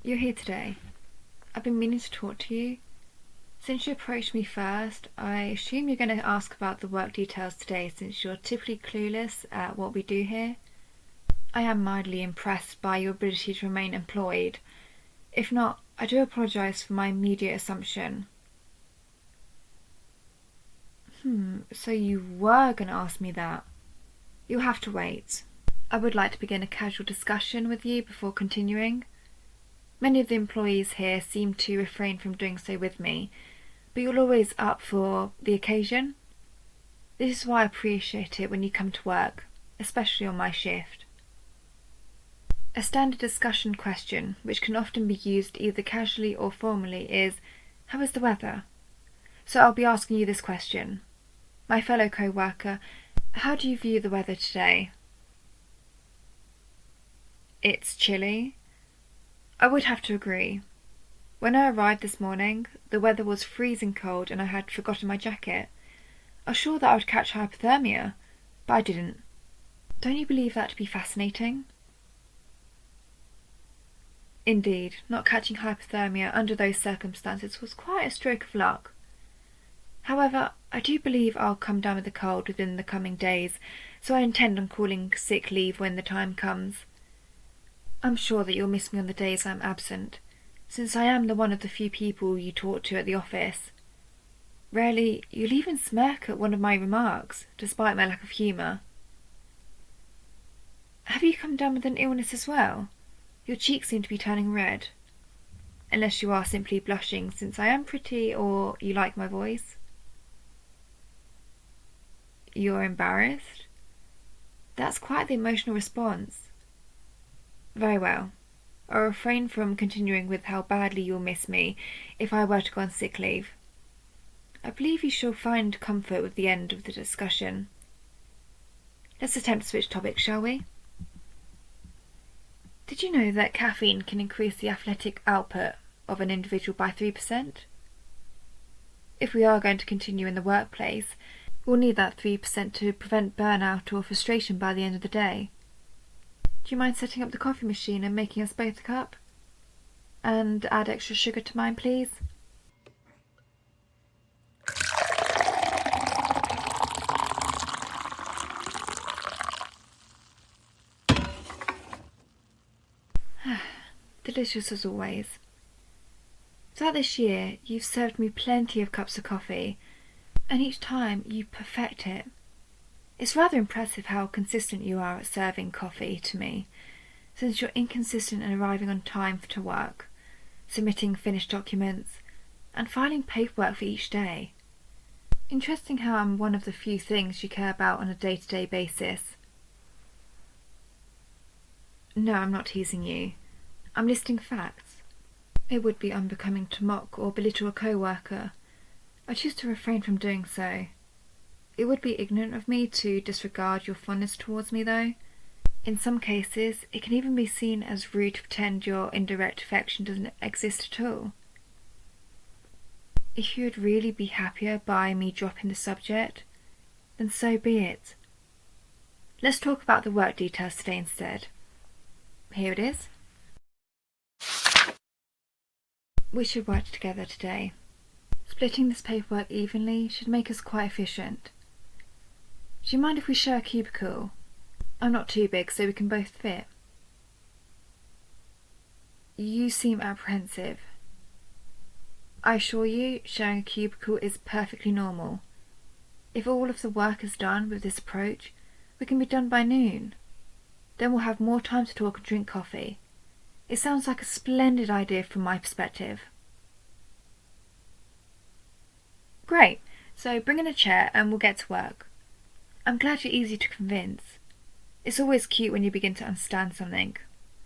You're here today. I've been meaning to talk to you. Since you approached me first, I assume you're going to ask about the work details today since you're typically clueless at what we do here. I am mildly impressed by your ability to remain employed. If not, I do apologise for my immediate assumption. So you were going to ask me that? You'll have to wait. I would like to begin a casual discussion with you before continuing. Many of the employees here seem to refrain from doing so with me, but you're always up for the occasion. This is why I appreciate it when you come to work, especially on my shift. A standard discussion question, which can often be used either casually or formally, is, how is the weather? So I'll be asking you this question. My fellow co-worker, how do you view the weather today? It's chilly. I would have to agree. When I arrived this morning, the weather was freezing cold and I had forgotten my jacket. I was sure that I would catch hypothermia, but I didn't. Don't you believe that to be fascinating? Indeed, not catching hypothermia under those circumstances was quite a stroke of luck. However, I do believe I'll come down with a cold within the coming days, so I intend on calling sick leave when the time comes. I'm sure that you'll miss me on the days I'm absent, since I am one of the few people you talk to at the office. Rarely, you'll even smirk at one of my remarks, despite my lack of humour. Have you come down with an illness as well? Your cheeks seem to be turning red. Unless you are simply blushing since I am pretty or you like my voice. You're embarrassed? That's quite the emotional response. Very well. I'll refrain from continuing with how badly you'll miss me if I were to go on sick leave. I believe you shall find comfort with the end of the discussion. Let's attempt to switch topics, shall we? Did you know that caffeine can increase the athletic output of an individual by 3%? If we are going to continue in the workplace, we'll need that 3% to prevent burnout or frustration by the end of the day. Do you mind setting up the coffee machine and making us both a cup? And add extra sugar to mine, please? Delicious as always. Throughout this year, you've served me plenty of cups of coffee, and each time you perfect it. It's rather impressive how consistent you are at serving coffee to me, since you're inconsistent in arriving on time to work, submitting finished documents, and filing paperwork for each day. Interesting how I'm one of the few things you care about on a day-to-day basis. No, I'm not teasing you. I'm listing facts. It would be unbecoming to mock or belittle a co-worker. I choose to refrain from doing so. It would be ignorant of me to disregard your fondness towards me, though. In some cases, it can even be seen as rude to pretend your indirect affection doesn't exist at all. If you would really be happier by me dropping the subject, then so be it. Let's talk about the work details today instead. Here it is. We should work together today. Splitting this paperwork evenly should make us quite efficient. Do you mind if we share a cubicle? I'm not too big, so we can both fit. You seem apprehensive. I assure you, sharing a cubicle is perfectly normal. If all of the work is done with this approach, we can be done by noon. Then we'll have more time to talk and drink coffee. It sounds like a splendid idea from my perspective. Great, so bring in a chair and we'll get to work. I'm glad you're easy to convince. It's always cute when you begin to understand something,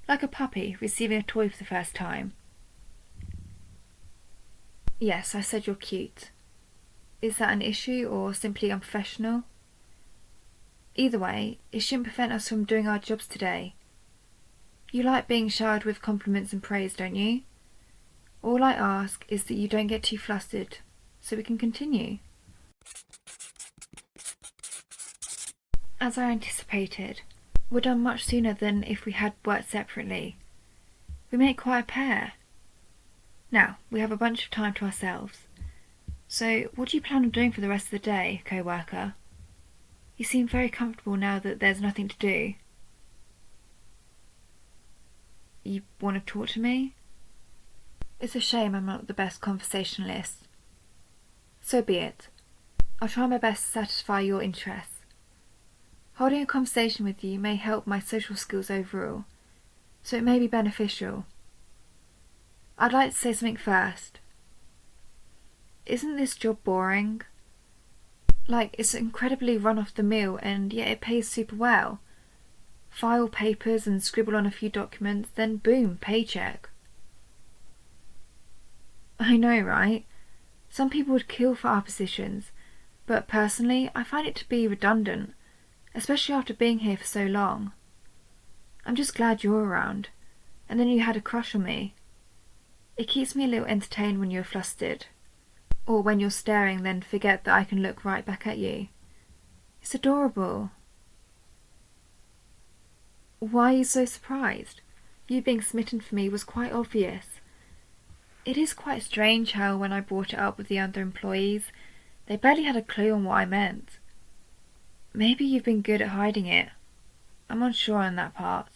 like a puppy receiving a toy for the first time. Yes, I said you're cute. Is that an issue or simply unprofessional? Either way, it shouldn't prevent us from doing our jobs today. You like being showered with compliments and praise, don't you? All I ask is that you don't get too flustered, so we can continue. As I anticipated, we're done much sooner than if we had worked separately. We make quite a pair. Now, we have a bunch of time to ourselves. So, what do you plan on doing for the rest of the day, co-worker? You seem very comfortable now that there's nothing to do. You want to talk to me? It's a shame I'm not the best conversationalist. So be it. I'll try my best to satisfy your interests. Holding a conversation with you may help my social skills overall, so it may be beneficial. I'd like to say something first. Isn't this job boring? Like, it's incredibly run-of-the-mill and yet it pays super well. File papers and scribble on a few documents, then boom, paycheck. I know, right? Some people would kill for our positions, but personally, I find it to be redundant, especially after being here for so long. I'm just glad you're around, and then you had a crush on me. It keeps me a little entertained when you're flustered, or when you're staring then forget that I can look right back at you. It's adorable. Why are you so surprised? You being smitten for me was quite obvious. It is quite strange how, when I brought it up with the other employees, they barely had a clue on what I meant. Maybe you've been good at hiding it. I'm unsure on that part.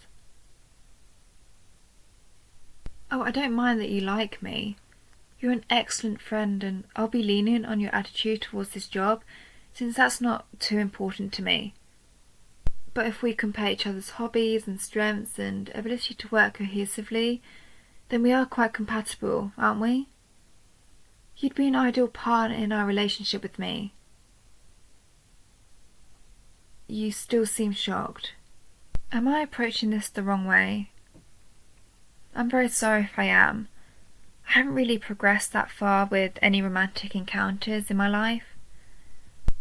Oh, I don't mind that you like me. You're an excellent friend and I'll be lenient on your attitude towards this job, since that's not too important to me. But if we compare each other's hobbies and strengths and ability to work cohesively, then we are quite compatible, aren't we? You'd be an ideal partner in our relationship with me. You still seem shocked. Am I approaching this the wrong way? I'm very sorry if I am. I haven't really progressed that far with any romantic encounters in my life.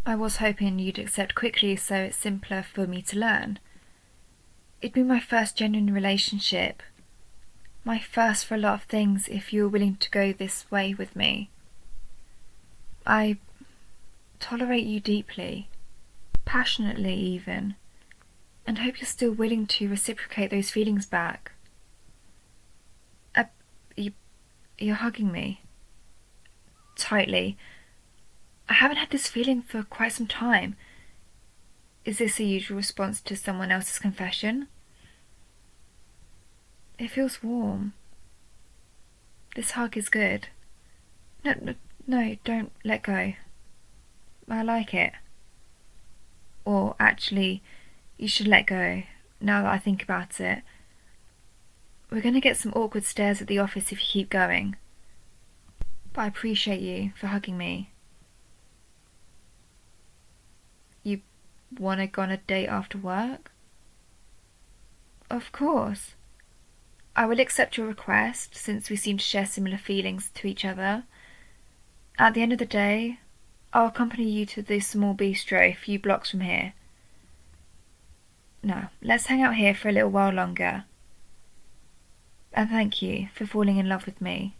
I was hoping you'd accept quickly so it's simpler for me to learn. It'd be my first genuine relationship. My first for a lot of things if you were willing to go this way with me. I tolerate you deeply, passionately even, and hope you're still willing to reciprocate those feelings back. You're hugging me. Tightly. I haven't had this feeling for quite some time. Is this a usual response to someone else's confession? It feels warm. This hug is good. No, don't let go. I like it. Or actually, you should let go, now that I think about it. We're going to get some awkward stares at the office if you keep going. But I appreciate you for hugging me. You want to go on a date after work? Of course. I will accept your request, since we seem to share similar feelings to each other. At the end of the day, I'll accompany you to the small bistro a few blocks from here. Now, let's hang out here for a little while longer. And thank you for falling in love with me.